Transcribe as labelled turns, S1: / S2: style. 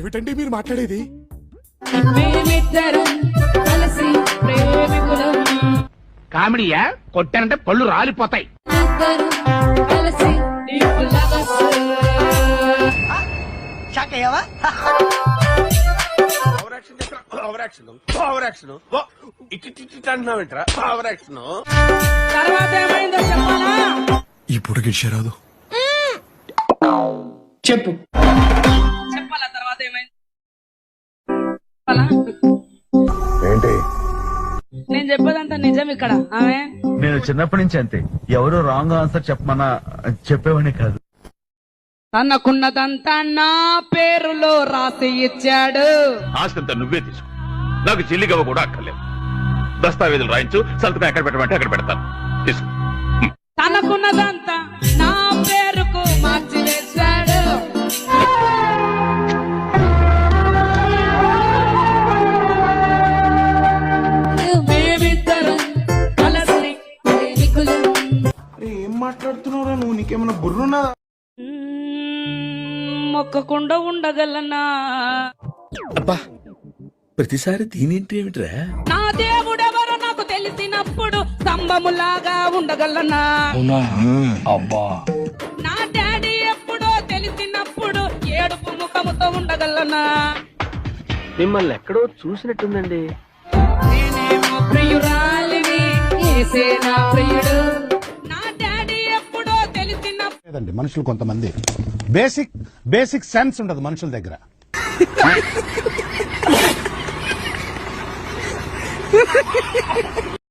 S1: ఏమిటండి మీరు మాట్లాడేది?
S2: కామెడీయా? కొట్టానంటే పళ్ళు రాలిపోతాయి.
S1: ఇప్పుడు గిడిచారాదు.
S3: చెప్పు.
S4: చెప్పాలా తర్వాత ఏమైంది?
S1: ఏంటి
S4: నేను చెప్పేదంతా నిజం. ఇక్కడ ఆమె
S5: నేను చిన్నప్పటి నుంచి అంతే, ఎవరు రాంగ్ ఆన్సర్ చెప్పమన్నా చెప్పేవాడిని కాదు.
S4: తనకున్నదంతా నా పేరులో రాసి ఇచ్చాడు.
S6: ఆస్తంతా నువ్వే తీసుకో, నాకు చిల్లిగవ్వ కూడా అక్కర్లేదు. దస్తావేజులు రాయించు, సంతకం ఎక్కడ పెట్టమంటే అక్కడ పెడతాను. తీసుకో.
S4: తనకున్నదంతా నా పేరుకు మార్చి వేశాడు. మేమిద్దరం కలసి ప్రేమికులు.
S3: ఏం మాట్లాడుతున్నావురా నువ్వు? నీకేమన్నా బుర్రున్నదా?
S4: మొక్కకుండా ఉండగలనా?
S7: అబ్బా, ప్రతిసారి దీనింటి ఏమిట్రా?
S4: నా దేవుడెవరో నాకు తెలిసినప్పుడు స్తంభములాగా ఉండగలనా?
S3: అబ్బా,
S4: నా డాడీ ఎప్పుడో తెలిసినప్పుడు ఏడుపు ముఖముతో ఉండగలనా?
S2: మిమ్మల్ని ఎక్కడో చూసినట్టుందండి.
S4: నేనేమో ప్రియురాలిని, యేసే నా ప్రియుడు. నా డాడీ ఎప్పుడో తెలిసినప్పుడు.
S8: మనుషులు కొంతమంది బేసిక్ సెన్స్ ఉండదు మనుషుల దగ్గర.